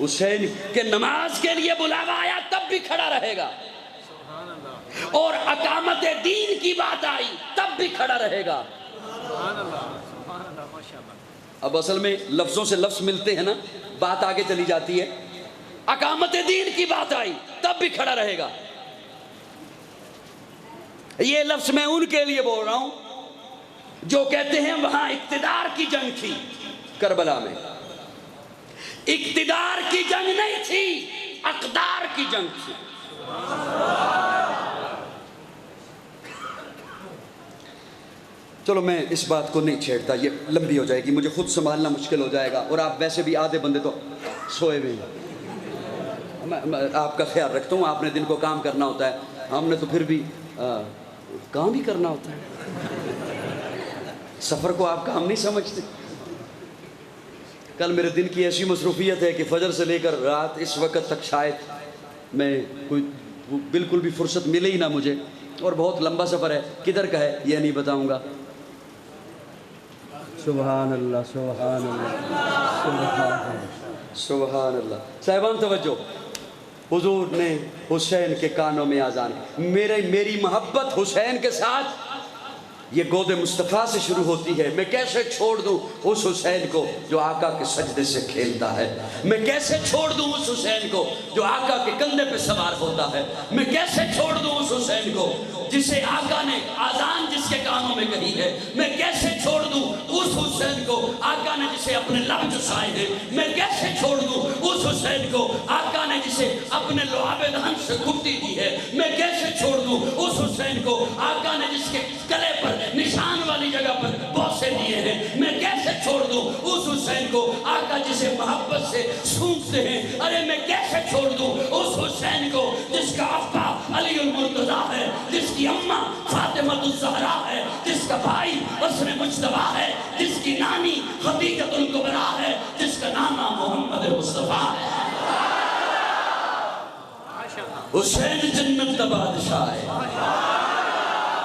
حسین کے نماز کے لیے بلاوا آیا تب بھی کھڑا رہے گا، اور اقامت دین کی بات آئی تب بھی کھڑا رہے گا۔ اب اصل میں لفظوں سے لفظ ملتے ہیں نا، بات آگے چلی جاتی ہے۔ اقامت دین کی بات آئی تب بھی کھڑا رہے گا۔ یہ لفظ میں ان کے لیے بول رہا ہوں جو کہتے ہیں وہاں اقتدار کی جنگ تھی، کربلا میں اقتدار کی جنگ نہیں تھی، اقدار کی جنگ تھی۔ چلو میں اس بات کو نہیں چھیڑتا، یہ لمبی ہو جائے گی، مجھے خود سنبھالنا مشکل ہو جائے گا، اور آپ ویسے بھی آدھے بندے تو سوئے ہوئے ہیں۔ میں آپ کا خیال رکھتا ہوں، آپ نے دن کو کام کرنا ہوتا ہے، ہم نے تو پھر بھی کام ہی کرنا ہوتا ہے۔ سفر کو آپ کام نہیں سمجھتے۔ کل میرے دن کی ایسی مصروفیت ہے کہ فجر سے لے کر رات اس وقت تک شاید میں کوئی بالکل بھی فرصت ملے ہی نہ مجھے، اور بہت لمبا سفر ہے، کدھر کا ہے یہ نہیں بتاؤں گا۔ سبحان اللہ، سبحان اللہ، سبحان اللہ، سبحان اللہ۔ صاحبان توجہ، حضور نے حسین کے کانوں میں آذان، میری محبت حسین کے ساتھ یہ گود مصطفیٰ سے شروع ہوتی ہے۔ میں کیسے چھوڑ دوں اس حسین کو جو آقا کے سجدے سے کھیلتا ہے، میں کیسے چھوڑ دوں اس حسین کو جو آقا کے کندھے پہ سوار ہوتا ہے، میں کیسے چھوڑ دوں اس حسین کو جسے آقا نے آذان جس کے کانوں میں کہی ہے، میں کیسے چھوڑ دوں اس حسین کو آقا نے جسے اپنے لب چسائے ہیں، میں کیسے چھوڑ دوں اس حسین کو آقا نے جسے اپنے لعاب دہن سے گھٹی دی ہے، میں کیسے چھوڑ دوں اس حسین کو آقا نے جس کے گلے پر نشان والی جگہ پر بوسے دیے ہیں، میں کیسے چھوڑ دوں اس حسین کو آقا جسے محبت سے سونگتے ہیں، ارے میں کیسے چھوڑ دوں اس حسین کو جس کا ابا علی المرتضیٰ ہے، جس کی اماں فاطمہ الزہرا ہے، جس کا بھائی حسن مجتبیٰ ہے، جس کی نانی خدیجہ الکبریٰ ہے، جس کا نانا محمد مصطفیٰ ہے۔ حسین جنت کا بادشاہ ہے،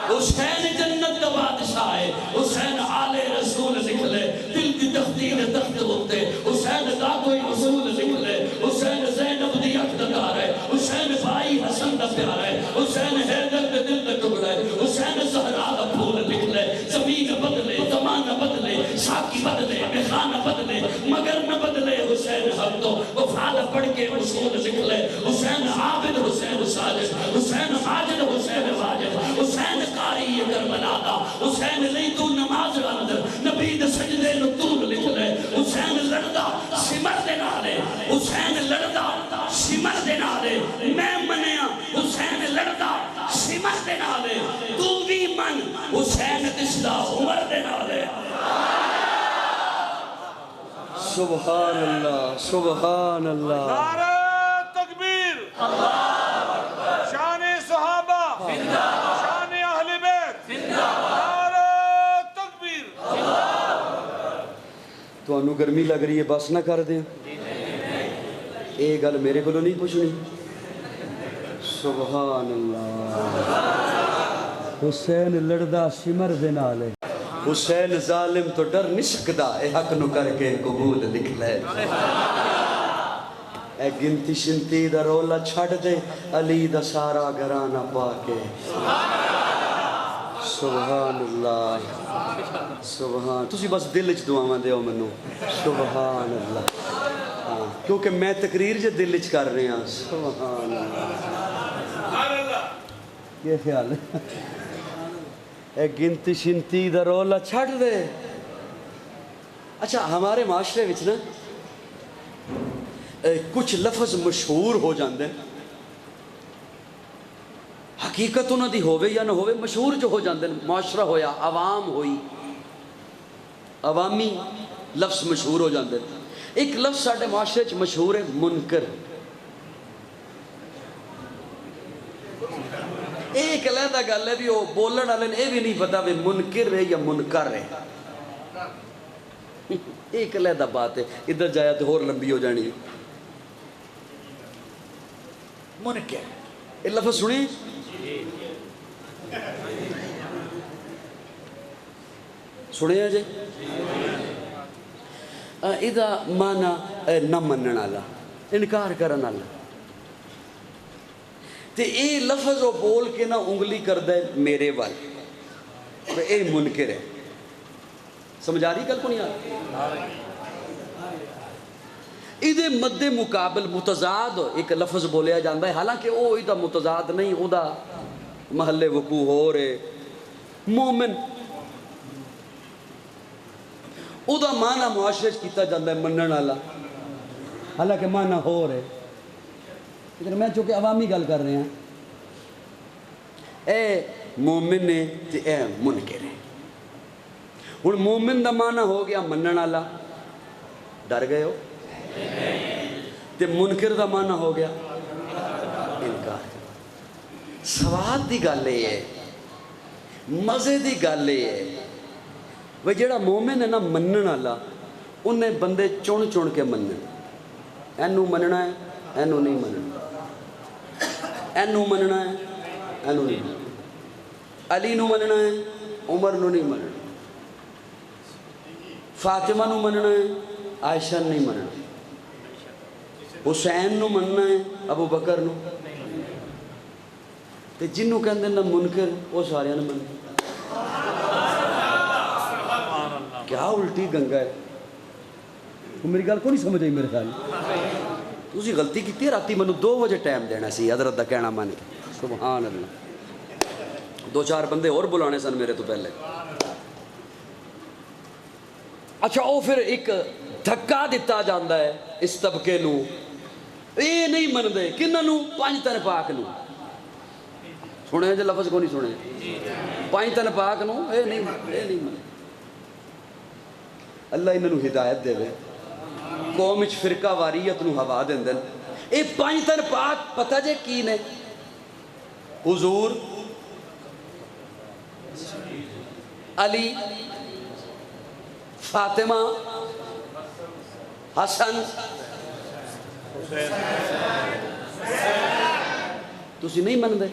حسین جنت کا بادشاہ ہے، حسین آل رسول نکلے، دل کی تخدیر تخت ہوتے، حسین دا کوئی اصول نکلے، حسین زینب دی اقتدار ہے، حسین بھائی حسن دا پیار ہے، حسین حیدر دے دل دا ٹکڑا ہے، حسین زہرا دا پھول نکلے، زمین بدلے، زمانہ بدلے، ساکی بدلے، میخانہ بدلے، مگر نہ بدلے حسین حق تو وفادہ پڑھ کے اصول نکلے، حسین عابد، حسین ساجد، حسین ماجد، حسین واجد، حسین قاری کربلا دا، حسین لئی تو نماز اندر نبی دے سجدے نو طول نکلے، حسین لڑدا سمر دے نالے، حسین لڑدا سمر دے نالے، میں منیا حسین لڑدا سمر دے نالے، تو بھی من حسین دسدا عمر دے نالے۔ سبحان اللہ، سبحان اللہ۔ نعرہ تکبیر، شان صحابہ، شان اہل بیت، نعرہ تکبیر۔ تو انہوں گرمی لگ رہی ہے، بس نہ کر دیں، اے گل میرے کو نہیں پوچھنی۔ سبحان اللہ۔ حسین لڑدا سمر دے نالے، حسین ظالم تو ڈر نہیں سکدا، اے حق نو کر کے قبول لکھ لے۔ اے گنتی شنتی دا رولا چھڑ دے، علی دا سارا گھرانہ پا کے۔ سبحان اللہ، سبحان، تسی بس دل اچ دعاواں دیو منو۔ سبحان اللہ، ہاں کیونکہ میں تقریر جے دل اچ کر رہے ہیں۔ سبحان اللہ، یہ خیال ہے؟ اے گنتی شنتی دا رولا چھڑ دے۔ اچھا ہمارے معاشرے وچ نا کچھ لفظ مشہور ہو جاندے، حقیقت انہوں دی ہووے یا نہ ہووے، مشہور جو ہو جاندے، معاشرہ ہویا، عوام ہوئی، عوامی لفظ مشہور ہو جاندے۔ ایک لفظ ساڈے معاشرے چ مشہور ہے، منکر۔ ایک علیحدہ گل ہے بھی وہ بولن والے نے یہ بھی نہیں پتا بھی منکر ہے یا منکر ہے، ایک علیحدہ بات ہے، ادھر جایا تو اور لمبی ہو جانی۔ منکر، یہ لفظ سنیں؟ سنیا جی؟ ادھا مانا نہ منن والا، انکار کرن والا، تے اے لفظ وہ بول کے نہ انگلی کردا ہے میرے وال، اے منکر ہے۔ سمجھا رہی گل کو نہیں آ رہی؟ ادھے مد مقابل متضاد ایک لفظ بولیا جاندہ ہے، حالانکہ وہ ادھا متضاد نہیں، ادھا محل وقوع ہو رہے مومن، ادھا معنی معاشرے کیتا جاندہ ہے منن والا، حالانکہ معنی ہو رہے۔ لیکن میں چونکہ عوامی گل کر رہے ہیں، اے مومن نے تے اے منکر ہے۔ ہن مومن دا معنی ہو گیا منن والا، ڈر گئے ہو؟ تے منکر دا معنی ہو گیا انکار۔ سواد دی گل یہ ہے، مزے دی گل یہ ہے، وہ جڑا مومن ہے نا منن والا، انہیں بندے چن چن کے منن، اینو مننا ہے، اینو نہیں مننا، اینو مننا ہے، اینو نہیں مننا، علی نو مننا ہے، عمر نو نہیں مننا، فاطمہ نو مننا ہے، عائشہ نہیں مننا، حسین نو مننا ہے، ابو بکر نو، تے جنوں کہندے نا منکر وہ سارے نے مننا۔ کیا الٹی گنگا ہے؟ میری گل کو نہیں سمجھ آئی میرے خیال۔ تسی غلطی کیتی ہے، راتی منو 2 بجے ٹائم دینا سی حضرت دا کہنا مان کے۔ سبحان اللہ، 2-4 بندے اور بلانے سن میرے تو پہلے۔ اچھا وہ پھر ایک دھکا دیتا جاندہ ہے اس طبقے نو، اے نہیں من دے کنہ نو؟ 5 تن پاک نو۔ سنے جو لفظ کو نہیں سنے؟ 5 تن پاک نو اے نہیں من۔ اللہ انہوں نو ہدایت دے وے، قوم اچ فرقہ واریت نو ہوا دیں دن۔ اے 5 تن پاک پتہ جے کی نے؟ حضور، علی، فاطمہ، حسن، تسی نہیں من دے؟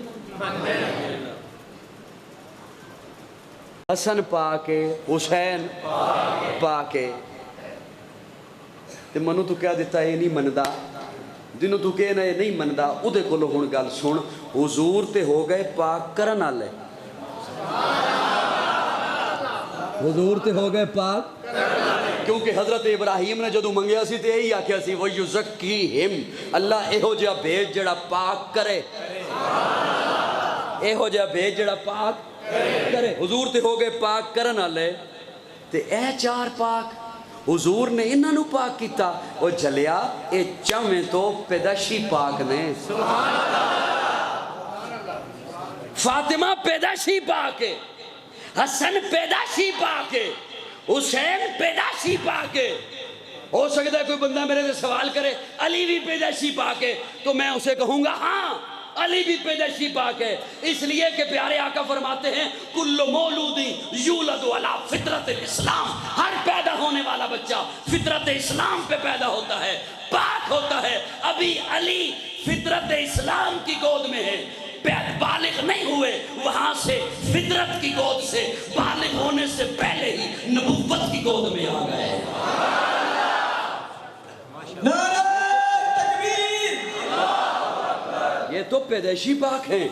حسن پا کے حسین پا کے تے منو تو کیا دیتا ہے یہ نہیں مندا جنہوں تو کہنا یہ نہیں مندا او دے کولو ہن گل سن حضور تے ہو گئے پاک کرن والے حضور تے ہو گئے پاک کیونکہ حضرت ابراہیم نے جدو منگیا سی تے یہی آکھیا سی وَيُزَكِّيهِمْ اللہ ایہو جہا بھیج جڑا پاک کرے ایہو جہا بھیج جڑا پاک کرے حضور تے ہو گئے پاک کرن والے تے اے چار پاک حضور نے انہاں نو پاک کیتا او جھلیا اے چویں تو پیدائشی پاک نے فاطمہ پیدائشی پاک ہے حسن پیدائشی پاک ہے حسین پیدائشی پاک ہے ہو سکتا ہے کوئی بندہ میرے سے سوال کرے علی بھی پیدائشی پاک ہے تو میں اسے کہوں گا ہاں علی بھی پیدائشی پاک ہے اس لیے کہ پیارے آقا فرماتے ہیں کل مولود یولد علی فطرت الاسلام ہر پیدا ہونے والا بچہ فطرت اسلام پہ پیدا ہوتا ہے پاک ہوتا ہے ابھی علی فطرت اسلام کی گود میں ہے بالغ نہیں ہوئے وہاں سے فطرت کی گود سے بالغ ہونے سے پہلے ہی نبوت کی گود میں آ گئے نعرہ تکبیر یہ تو پیدائشی پاک ہیں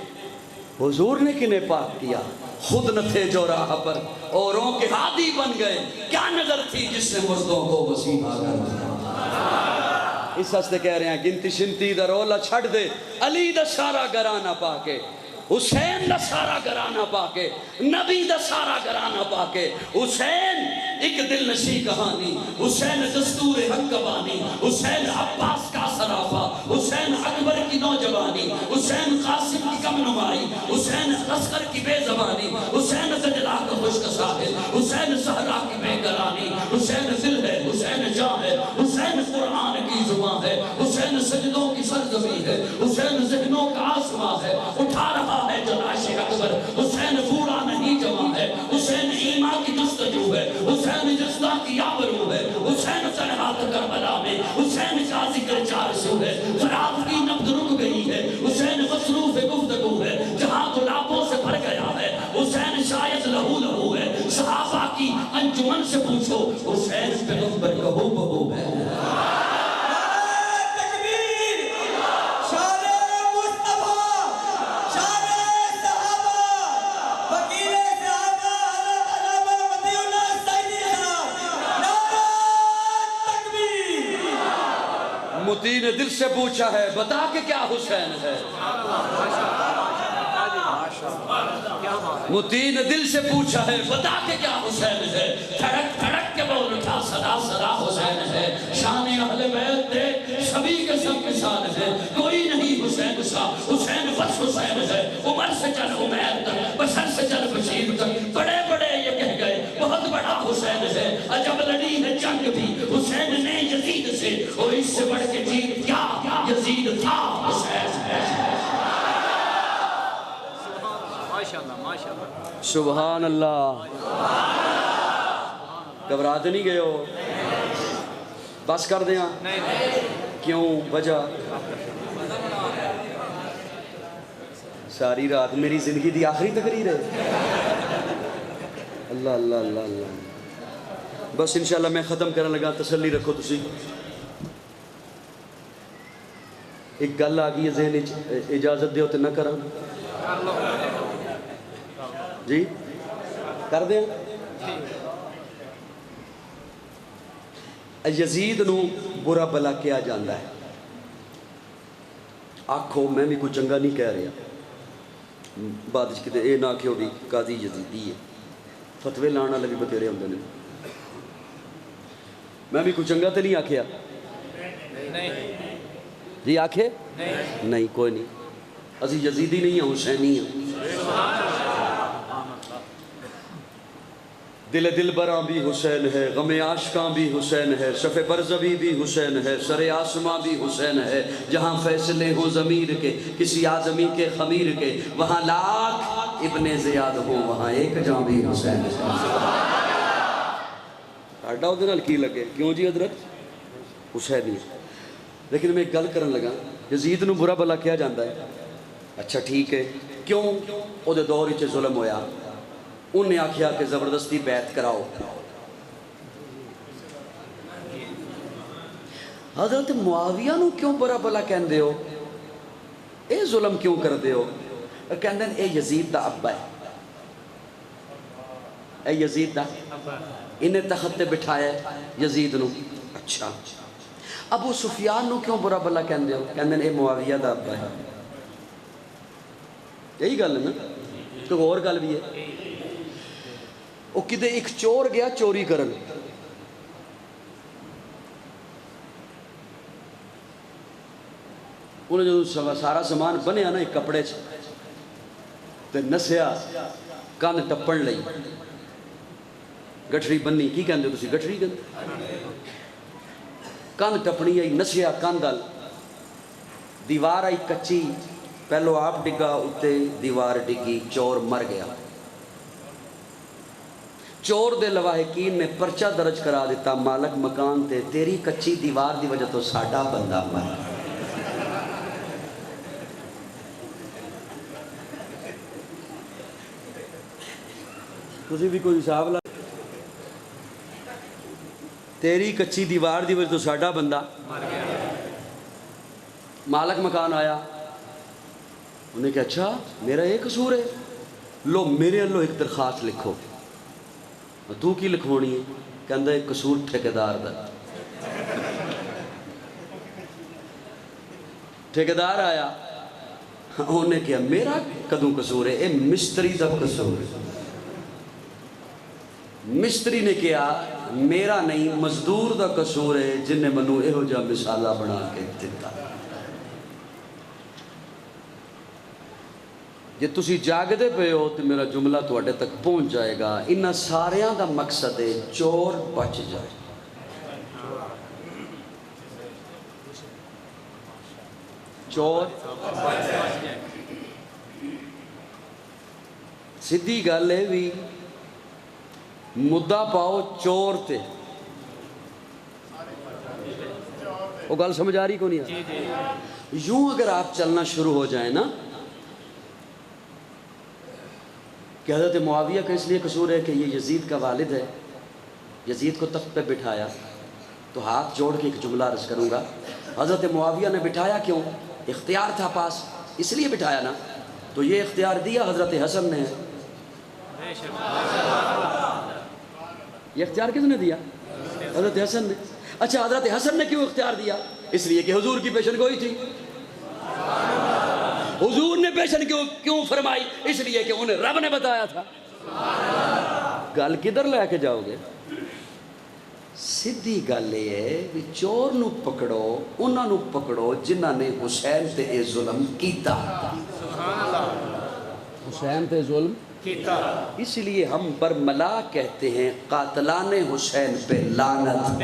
حضور نے کنہیں پاک کیا خود نہ تھے جو راہ پر اوروں کے ہادی بن گئے کیا نظر تھی جس نے مردوں کو وسیع کر اس ہستے کہہ رہے ہیں گنتی شنتی دا رولا چھڑ دے علی دا سارا گرانہ پا کے حسین دا سارا گرانہ پا کے نبی دا سارا گرانہ پا کے حسین ایک دل نشی کہانی حسین دستور حق بانی حسین عباس کا سرافہ حسین اکبر کی نوجوانی حسین قاسم کی کم نمائی حسین عسکر کی بے زبانی حسین زجلا کا خشک ساحل حسین صحرا کی بے قرانی حسین دل ہے حسین جان ہے حسین قرآن کی زبان ہے حسین سجدوں کی سرزمین ہے حسین ذہنوں کا آسمان ہے اٹھا رہا ہے جلاش اکبر حسین بوڑھا نہیں جوان ہے حسین ایمان کی جستجو ہے حسین جسدہ کی آبرو ہے حسین سرحات کربلا میں حسین کا ذکر چار سو ہے فرات کی نبض رک گئی ہے حسین مصروف گفتگو ہے جہاں گلابوں سے بھر گیا ہے حسین شاید لہو لہو ہے صحابہ کی انجمن سے پوچھو حسین پہ نظر کہو بہو ہے متی نے دل سے پوچھا ہے بتا کہ کیا حسین ہے متی نے دل سے پوچھا ہے بتا کہ کیا حسین ہے تھڑک تھڑک کے بول اٹھا صدا صدا حسین ہے شان اہل بیت دے سبھی کے سب کے شان ہے کوئی نہیں حسین سا حسین بس حسین ہے عمر سے چل عمیر تک بشر سے چل بشیر تک بڑے بڑے یہ کہہ گئے بہت بڑا حسین ہے عجب لڑی ہے جنگ بھی حسین نے یزید سے اور اس سے بڑھ کے جیت کیا یزید تھا حسین ہے سبحان اللہ گھبراتے نہیں گئے ہو بس کر دیا کیوں وجہ ساری رات میری زندگی دی آخری تقریر ہے اللہ اللہ اللہ اللہ بس انشاءاللہ میں ختم کرنے لگا تسلی رکھو تسی ایک گل آگئی ہے ذہن اجازت دیو تے نہ کرا جی کر دیں یزید نو برا بلا کیا جاندہ ہے آکھو میں بھی کوئی چنگا نہیں کہہ رہا بعد اس کہتے اے نہ کیوں بھی قاضی یزیدی ہے فتوے لانا لگی بتیرے ہوں نے میں بھی کوئی چنگا تو نہیں آکھیا جی آکھے نہیں کوئی نہیں اسی یزیدی نہیں ہیں حسینی ہیں دل دل براں بھی حسین ہے غم عاشقاں بھی حسین ہے صف برزبی بھی حسین ہے سر آسماں بھی حسین ہے جہاں فیصلے ہوں ضمیر کے کسی آدمی کے خمیر کے وہاں لاکھ ابن زیاد ہوں وہاں ایک جاں بھی حسین ہے آڈا ہو دنال کی لگے کیوں جی حضرت حسینی لیکن میں ایک گل کرن لگا یزید نو برا بلا کیا جاندہ ہے اچھا ٹھیک ہے کیوں او دے دور ہی ظلم ہویا انہیں آکھیا کہ زبردستی بیعت کراؤ. حضرت معاویہ نو کیوں برا بلا کہندے ہو؟ اے ظلم کیوں کر دے ہو؟ کہندے اے یزید دا ابا ہے، اے یزید دا انہیں تخت تے بٹھایا ہے یزید نو. اچھا ابو سفیان نو کیوں برا بلا کہندے ہو؟ کہندے اے معاویہ دا ابا ہے. یہی گل ہے نا، کوئی اور گل بھی ہے. وہ کدے ایک چور گیا چوری کرن، انہیں جو سارا سامان بنیا نا ایک کپڑے تے نسیا کند ٹپن لئی، گٹھری بنی کی کہندے ہو تسی؟ گٹھری کہندے. کند ٹپنی آئی، نسیا کند ال، دیوار آئی کچی، پہلو آپ ڈگا اتے دیوار ڈگی، چور مر گیا. چور دے لواحقین نے پرچہ درج کرا دیتا مالک مکان تے، تیری کچی دیوار دی وجہ تو ساڈا بندہ مر گیا. تسی بھی کوئی حساب لا، تیری کچی دیوار دی وجہ تو ساڈا بندہ مر گیا. مالک مکان آیا، انہیں کہا اچھا میرا یہ قصور ہے، لو میرے اللہ ایک درخواست لکھو. تو کی لکھوانی ہے؟ کہندہ ایک قصور ٹھیکیدار دا. ٹھیکیدار آیا، انہیں کہا میرا کدوں قصور ہے؟ اے مستری دا قصور ہے. مستری نے کہا میرا نہیں، مزدور دا قصور ہے جن نے منو ایہو جا مثالہ بنا کے دیتا. جے تسی جاگدے پہ ہو تو میرا جملہ تواڈے تک پہنچ جائے گا. انہاں ساریاں دا مقصد ہے چور بچ جائے. چور سیدھی گل ہے بھی مدعا پاؤ چور تے، وہ گل سمجھ آ رہی کو نہیں آ؟ یوں اگر آپ چلنا شروع ہو جائیں نا کہ حضرت معاویہ کا اس لیے قصور ہے کہ یہ یزید کا والد ہے، یزید کو تخت پہ بٹھایا، تو ہاتھ جوڑ کے ایک جملہ عرض کروں گا. حضرت معاویہ نے بٹھایا کیوں؟ اختیار تھا پاس، اس لیے بٹھایا نا. تو یہ اختیار دیا حضرت حسن نے. یہ اختیار کس نے دیا؟ حضرت حسن نے. اچھا حضرت حسن نے کیوں اختیار دیا؟ اس لیے کہ حضور کی پیشن گوئی تھی. حضور نے پیشن کیوں فرمائی؟ اس لیے کہ انہیں رب نے بتایا تھا. گل کدھر لے کے جاؤ گے؟ سیدھی گل یہ ہے کہ چور نو پکڑو، انہاں نو پکڑو جنہاں نے حسین تے اے ظلم کیتا. حسین تے ظلم کیتا. اس لیے ہم برملا کہتے ہیں قاتلان حسین پہ لعنت.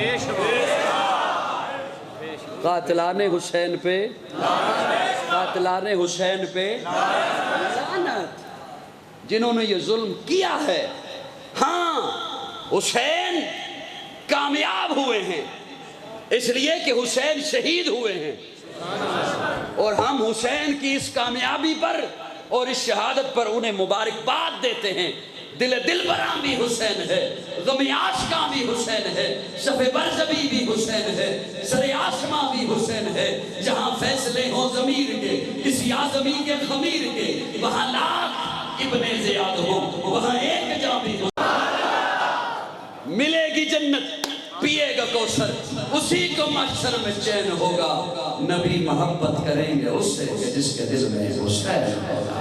قاتلان حسین پہ، قاتلان حسین پہ لعنت. جنہوں نے یہ ظلم کیا ہے. ہاں حسین کامیاب ہوئے ہیں اس لیے کہ حسین شہید ہوئے ہیں، اور ہم حسین کی اس کامیابی پر اور اس شہادت پر انہیں مبارکباد دیتے ہیں. دل براں بھی حسین ہے، غم عاشقاں بھی حسین ہے، شف برزبی بھی حسین ہے، سر آسماں بھی حسین ہے. جہاں فیصلے ہوں ضمیر کے کسی اعظمی کے خمیر کے، وہاں لاکھ ابن زیاد ہوں، وہاں ایک جاں بھی حسین. ملے گی جنت، پیے گا کوثر، اسی کو محشر میں چین ہوگا. نبی محبت کریں گے اس سے کہ جس کے دل میں حسین ہوگا.